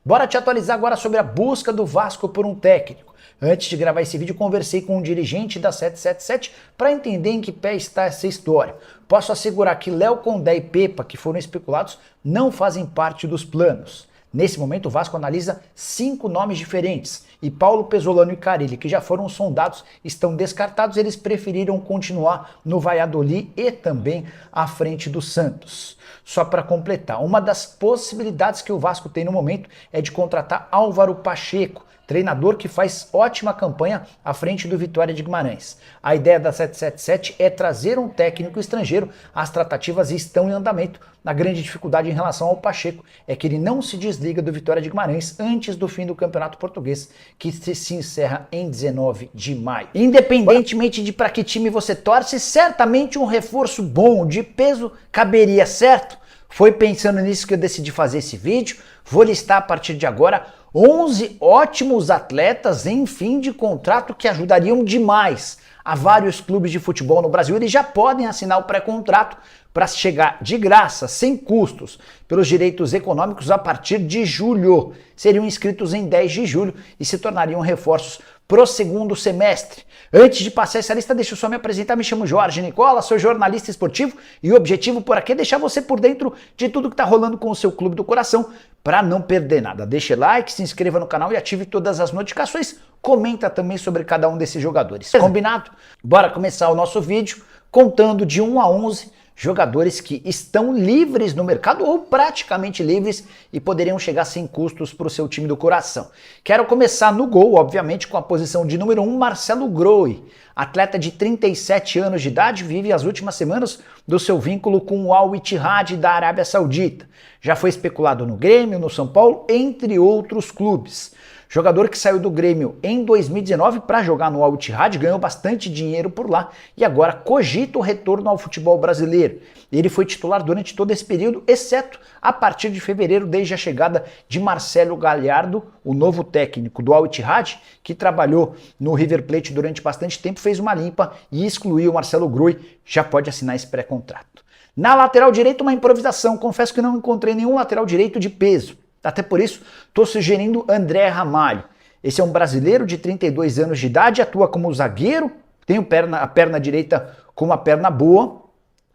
Bora te atualizar agora sobre a busca do Vasco por um técnico. Antes de gravar esse vídeo, conversei com um dirigente da 777 para entender em que pé está essa história. Posso assegurar que Léo Condé e Pepa, que foram especulados, não fazem parte dos planos. Nesse momento, o Vasco analisa 5 nomes diferentes e Paulo Pesolano e Carille, que já foram sondados, estão descartados. Eles preferiram continuar no Valladolid e também à frente do Santos. Só para completar, uma das possibilidades que o Vasco tem no momento é de contratar Álvaro Pacheco, treinador que faz ótima campanha à frente do Vitória de Guimarães. A ideia da 777 é trazer um técnico estrangeiro. As tratativas estão em andamento. A grande dificuldade em relação ao Pacheco é que ele não se desliga do Vitória de Guimarães antes do fim do Campeonato Português, que se encerra em 19 de maio. Independentemente de para que time você torce, certamente um reforço bom, de peso, caberia, certo? Foi pensando nisso que eu decidi fazer esse vídeo. Vou listar a partir de agora 11 ótimos atletas em fim de contrato que ajudariam demais a vários clubes de futebol no Brasil. Eles já podem assinar o pré-contrato para chegar de graça, sem custos, pelos direitos econômicos a partir de julho. Seriam inscritos em 10 de julho e se tornariam reforços pro segundo semestre. Antes de passar essa lista, deixa eu só me apresentar. Me chamo Jorge Nicola, sou jornalista esportivo e o objetivo por aqui é deixar você por dentro de tudo que está rolando com o seu clube do coração para não perder nada. Deixe like, se inscreva no canal e ative todas as notificações. Comenta também sobre cada um desses jogadores. Combinado? Bora começar o nosso vídeo contando de 1 a 11 jogadores que estão livres no mercado ou praticamente livres e poderiam chegar sem custos para o seu time do coração. Quero começar no gol, obviamente, com a posição de número 1, Marcelo Groi. Atleta de 37 anos de idade, vive as últimas semanas do seu vínculo com o Al Ittihad da Arábia Saudita. Já foi especulado no Grêmio, no São Paulo, entre outros clubes. Jogador que saiu do Grêmio em 2019 para jogar no Al Ittihad, ganhou bastante dinheiro por lá e agora cogita o retorno ao futebol brasileiro. Ele foi titular durante todo esse período, exceto a partir de fevereiro, desde a chegada de Marcelo Galhardo, o novo técnico do Al Ittihad, que trabalhou no River Plate durante bastante tempo, fez uma limpa e excluiu o Marcelo Groi, já pode assinar esse pré-contrato. Na lateral direita, uma improvisação. Confesso que não encontrei nenhum lateral direito de peso. Até por isso, estou sugerindo André Ramalho. Esse é um brasileiro de 32 anos de idade, atua como zagueiro, tem a perna direita com uma perna boa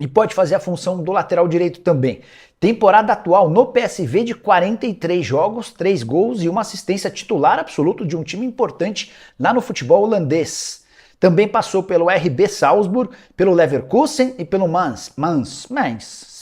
e pode fazer a função do lateral direito também. Temporada atual no PSV de 43 jogos, 3 gols e uma assistência, titular absoluto de um time importante lá no futebol holandês. Também passou pelo RB Salzburg, pelo Leverkusen e pelo Mainz,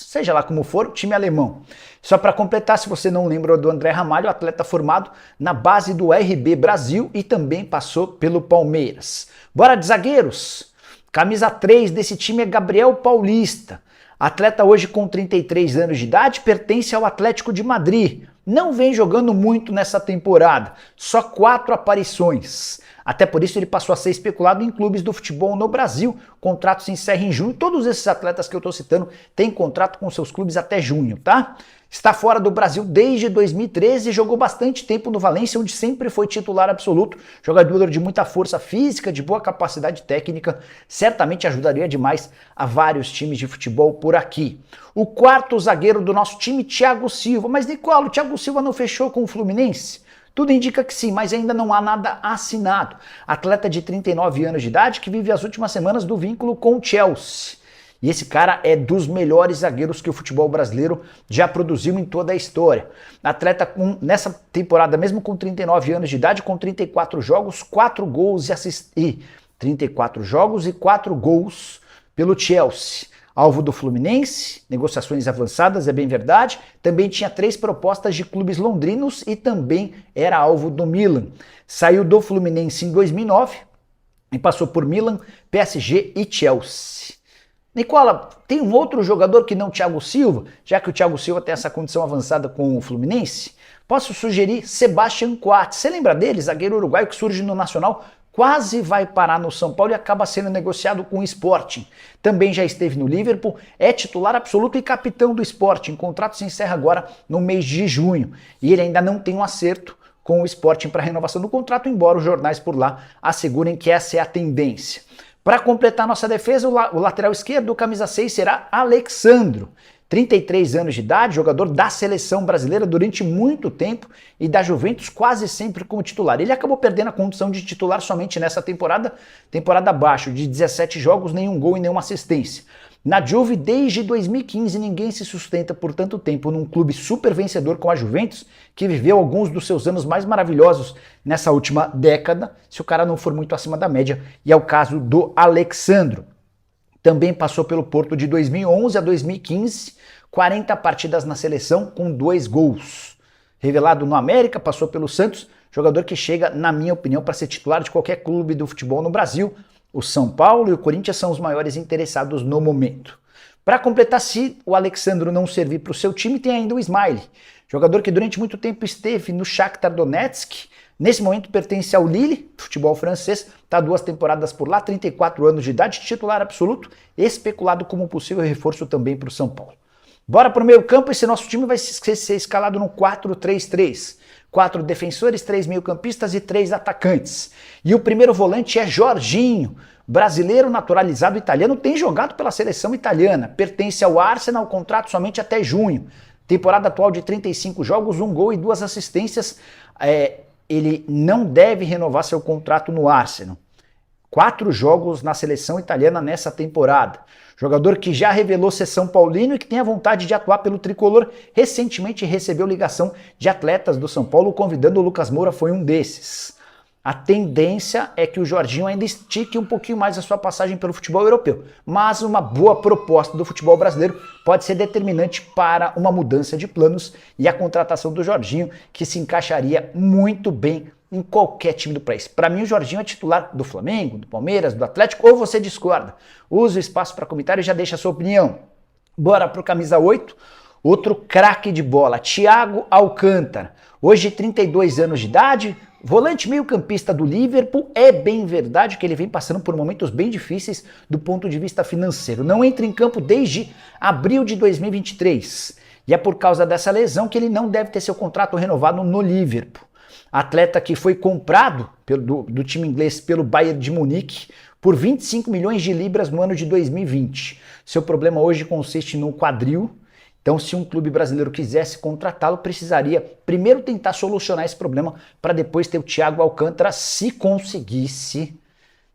seja lá como for, o time alemão. Só para completar, se você não lembra do André Ramalho, atleta formado na base do RB Brasil e também passou pelo Palmeiras. Bora de zagueiros? Camisa 3 desse time é Gabriel Paulista. Atleta hoje com 33 anos de idade, pertence ao Atlético de Madrid. Não vem jogando muito nessa temporada, só 4 aparições. Até por isso ele passou a ser especulado em clubes do futebol no Brasil. Contrato se encerra em junho. Todos esses atletas que eu estou citando têm contrato com seus clubes até junho, tá? Está fora do Brasil desde 2013 e jogou bastante tempo no Valência, onde sempre foi titular absoluto. Jogador de muita força física, de boa capacidade técnica, certamente ajudaria demais a vários times de futebol por aqui. O quarto zagueiro do nosso time, Thiago Silva. Mas, Nicola, o Thiago Silva não fechou com o Fluminense? Tudo indica que sim, mas ainda não há nada assinado. Atleta de 39 anos de idade que vive as últimas semanas do vínculo com o Chelsea. E esse cara é dos melhores zagueiros que o futebol brasileiro já produziu em toda a história. Atleta nessa temporada, mesmo com 39 anos de idade, com 34 jogos, 4 gols e 34 jogos e 4 gols pelo Chelsea. Alvo do Fluminense, negociações avançadas, é bem verdade. Também tinha 3 propostas de clubes londrinos e também era alvo do Milan. Saiu do Fluminense em 2009 e passou por Milan, PSG e Chelsea. Nicola, tem um outro jogador que não Thiago Silva, já que o Thiago Silva tem essa condição avançada com o Fluminense? Posso sugerir Sebastián Coates. Você lembra dele? Zagueiro uruguaio que surge no Nacional, quase vai parar no São Paulo e acaba sendo negociado com o Sporting. Também já esteve no Liverpool, é titular absoluto e capitão do Sporting. O contrato se encerra agora no mês de junho e ele ainda não tem um acerto com o Sporting para renovação do contrato, embora os jornais por lá assegurem que essa é a tendência. Para completar nossa defesa, o lateral esquerdo, camisa 6, será Alexandro. 33 anos de idade, jogador da seleção brasileira durante muito tempo e da Juventus quase sempre como titular. Ele acabou perdendo a condição de titular somente nessa temporada abaixo, de 17 jogos, nenhum gol e nenhuma assistência. Na Juve, desde 2015, ninguém se sustenta por tanto tempo num clube super vencedor como a Juventus, que viveu alguns dos seus anos mais maravilhosos nessa última década, se o cara não for muito acima da média, e é o caso do Alex Sandro. Também passou pelo Porto de 2011 a 2015, 40 partidas na seleção com 2 gols. Revelado no América, passou pelo Santos, jogador que chega, na minha opinião, para ser titular de qualquer clube do futebol no Brasil. O São Paulo e o Corinthians são os maiores interessados no momento. Para completar, se o Alex Sandro não servir para o seu time, tem ainda o Ismaili, jogador que durante muito tempo esteve no Shakhtar Donetsk, nesse momento pertence ao Lille, futebol francês, está 2 temporadas por lá, 34 anos de idade, titular absoluto, especulado como possível reforço também para o São Paulo. Bora para o meio campo, esse nosso time vai ser escalado no 4-3-3. 4 defensores, 3 meio-campistas e 3 atacantes. E o primeiro volante é Jorginho, brasileiro naturalizado italiano, tem jogado pela seleção italiana, pertence ao Arsenal, contrato somente até junho. Temporada atual de 35 jogos, 1 gol e 2 assistências. Ele não deve renovar seu contrato no Arsenal. 4 jogos na seleção italiana nessa temporada. Jogador que já revelou ser São Paulino e que tem a vontade de atuar pelo tricolor. Recentemente recebeu ligação de atletas do São Paulo convidando o Lucas Moura, foi um desses. A tendência é que o Jorginho ainda estique um pouquinho mais a sua passagem pelo futebol europeu, mas uma boa proposta do futebol brasileiro pode ser determinante para uma mudança de planos e a contratação do Jorginho, que se encaixaria muito bem em qualquer time do país. Para mim, o Jorginho é titular do Flamengo, do Palmeiras, do Atlético, ou você discorda? Use o espaço para comentário e já deixa a sua opinião. Bora pro camisa 8, outro craque de bola, Thiago Alcântara. Hoje 32 anos de idade, volante meio-campista do Liverpool. É bem verdade que ele vem passando por momentos bem difíceis do ponto de vista financeiro. Não entra em campo desde abril de 2023. E é por causa dessa lesão que ele não deve ter seu contrato renovado no Liverpool. Atleta que foi comprado do time inglês pelo Bayern de Munique por 25 milhões de libras no ano de 2020. Seu problema hoje consiste no quadril. Então, se um clube brasileiro quisesse contratá-lo, precisaria primeiro tentar solucionar esse problema para depois ter o Thiago Alcântara. Se conseguisse,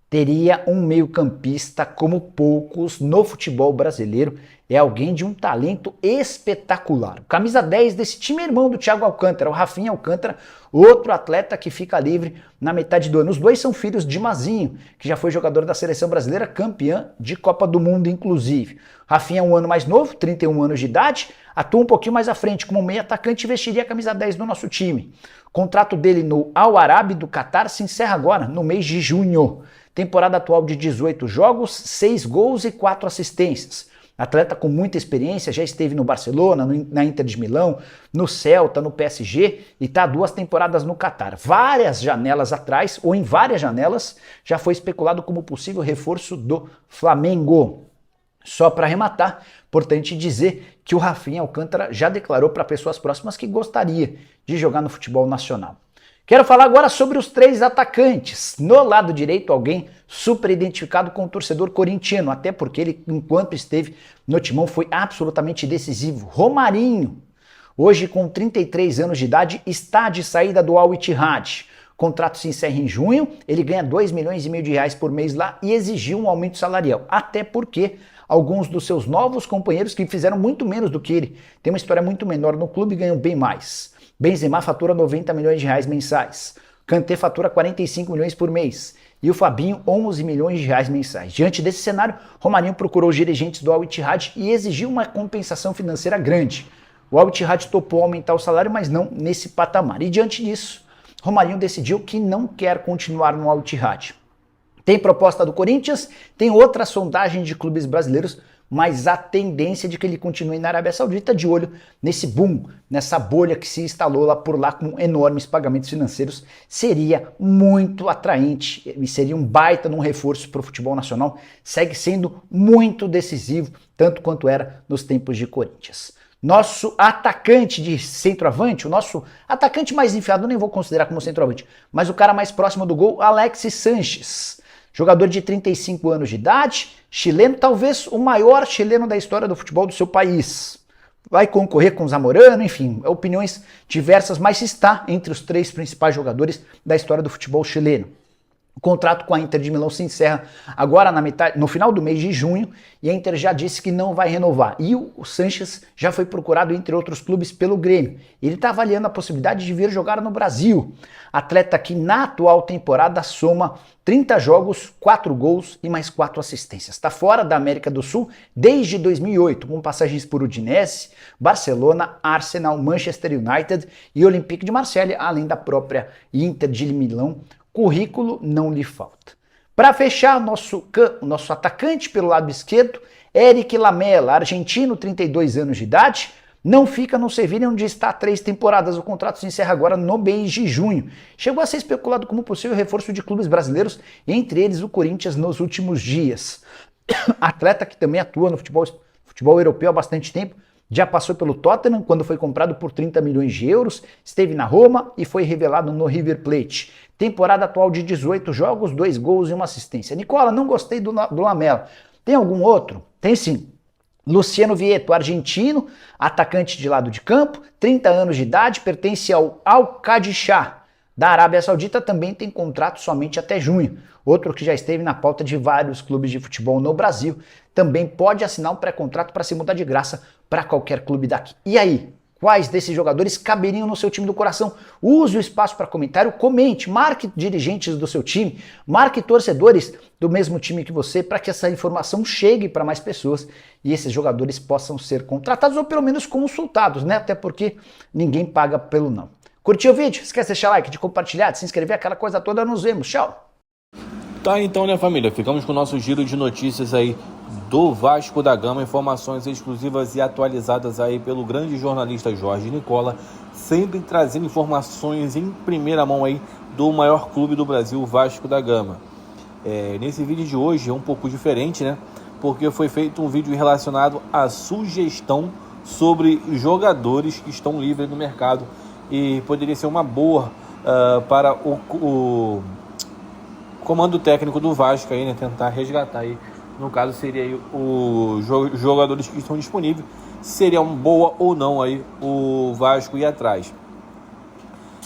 teria um meio-campista como poucos no futebol brasileiro. É alguém de um talento espetacular. O camisa 10 desse time é irmão do Thiago Alcântara, o Rafinha Alcântara, outro atleta que fica livre na metade do ano. Os dois são filhos de Mazinho, que já foi jogador da seleção brasileira, campeã de Copa do Mundo, inclusive. Rafinha é um ano mais novo, 31 anos de idade, atua um pouquinho mais à frente como meio atacante e vestiria a camisa 10 do nosso time. O contrato dele no Al Arabi do Catar se encerra agora, no mês de junho. Temporada atual de 18 jogos, 6 gols e 4 assistências. Atleta com muita experiência, já esteve no Barcelona, na Inter de Milão, no Celta, no PSG e está 2 temporadas no Catar. Várias janelas atrás, ou em várias janelas, já foi especulado como possível reforço do Flamengo. Só para arrematar, importante dizer que o Rafinha Alcântara já declarou para pessoas próximas que gostaria de jogar no futebol nacional. Quero falar agora sobre os 3 atacantes. No lado direito, alguém super identificado com o torcedor corintiano, até porque ele, enquanto esteve no Timão, foi absolutamente decisivo. Romarinho, hoje com 33 anos de idade, está de saída do Al Ittihad. O contrato se encerra em junho, ele ganha 2,5 milhões de reais por mês lá e exigiu um aumento salarial, até porque alguns dos seus novos companheiros que fizeram muito menos do que ele, tem uma história muito menor no clube e ganham bem mais. Benzema fatura 90 milhões de reais mensais, Kanté fatura 45 milhões por mês e o Fabinho 11 milhões de reais mensais. Diante desse cenário, Romarinho procurou os dirigentes do Al Ittihad e exigiu uma compensação financeira grande. O Al Ittihad topou aumentar o salário, mas não nesse patamar. E diante disso, Romarinho decidiu que não quer continuar no Al Ittihad. Tem proposta do Corinthians, tem outra sondagem de clubes brasileiros, mas a tendência de que ele continue na Arábia Saudita, de olho nesse boom, nessa bolha que se instalou lá por lá com enormes pagamentos financeiros, seria muito atraente e seria um baita num reforço para o futebol nacional, segue sendo muito decisivo, tanto quanto era nos tempos de Corinthians. Nosso atacante de centroavante, o nosso atacante mais enfiado, nem vou considerar como centroavante, mas o cara mais próximo do gol, Alexis Sanches. Jogador de 35 anos de idade, chileno, talvez o maior chileno da história do futebol do seu país. vai concorrer com o Zamorano, enfim, opiniões diversas, mas está entre os 3 principais jogadores da história do futebol chileno. O contrato com a Inter de Milão se encerra agora no final do mês de junho e a Inter já disse que não vai renovar. E o Sanches já foi procurado, entre outros clubes, pelo Grêmio. Ele está avaliando a possibilidade de vir jogar no Brasil. Atleta que na atual temporada soma 30 jogos, 4 gols e mais 4 assistências. Está fora da América do Sul desde 2008, com passagens por Udinese, Barcelona, Arsenal, Manchester United e Olympique de Marselha, além da própria Inter de Milão. Currículo não lhe falta. Para fechar, nosso atacante pelo lado esquerdo, Eric Lamela, argentino, 32 anos de idade, não fica no Sevilha, onde está há 3 temporadas. O contrato se encerra agora no mês de junho. Chegou a ser especulado como possível reforço de clubes brasileiros, entre eles o Corinthians nos últimos dias. Atleta que também atua no futebol europeu há bastante tempo, já passou pelo Tottenham, quando foi comprado por 30 milhões de euros, esteve na Roma e foi revelado no River Plate. Temporada atual de 18 jogos, 2 gols e 1 assistência. Nicola, não gostei do Lamela. Tem algum outro? Tem sim. Luciano Vieto, argentino, atacante de lado de campo, 30 anos de idade, pertence ao Al-Qadisiyah da Arábia Saudita, também tem contrato somente até junho. Outro que já esteve na pauta de vários clubes de futebol no Brasil, também pode assinar um pré-contrato para se mudar de graça para qualquer clube daqui. E aí? Quais desses jogadores caberiam no seu time do coração? Use o espaço para comentário, comente, marque dirigentes do seu time, marque torcedores do mesmo time que você, para que essa informação chegue para mais pessoas e esses jogadores possam ser contratados ou pelo menos consultados, né? Até porque ninguém paga pelo não. Curtiu o vídeo? Esquece de deixar like, de compartilhar, de se inscrever, aquela coisa toda. Nos vemos. Tchau! Tá, então, né, família? Ficamos com o nosso giro de notícias aí do Vasco da Gama, informações exclusivas e atualizadas aí pelo grande jornalista Jorge Nicola, sempre trazendo informações em primeira mão aí do maior clube do Brasil, Vasco da Gama. Nesse vídeo de hoje é um pouco diferente, né? Porque foi feito um vídeo relacionado à sugestão sobre jogadores que estão livres no mercado e poderia ser uma boa para o comando técnico do Vasco aí, né? Tentar resgatar aí. No caso, seria aí os jogadores que estão disponíveis. Seria uma boa ou não aí o Vasco ir atrás.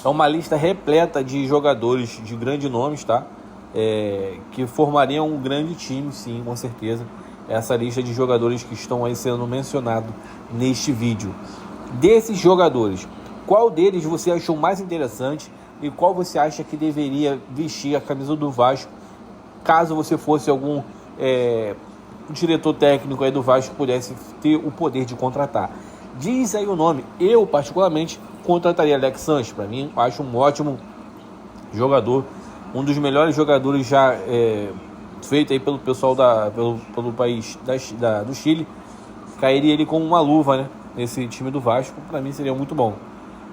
É uma lista repleta de jogadores de grandes nomes, tá? Que formariam um grande time, sim, com certeza. Essa lista de jogadores que estão aí sendo mencionados neste vídeo. Desses jogadores, qual deles você achou mais interessante e qual você acha que deveria vestir a camisa do Vasco, caso você fosse algum diretor técnico aí do Vasco, pudesse ter o poder de contratar? Diz aí o nome. Eu particularmente contrataria Alex Sanches. Para mim, acho um ótimo jogador, um dos melhores jogadores já feito aí pelo pessoal pelo país do Chile. Cairia ele como uma luva, né, nesse time do Vasco. Para mim seria muito bom,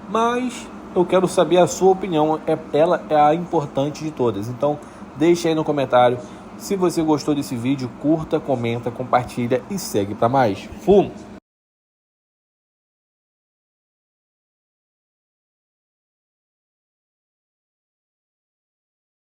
mas eu quero saber a sua opinião. Ela é a importante de todas, então deixa aí no comentário. Se você gostou desse vídeo, curta, comenta, compartilha e segue para mais. Fumo!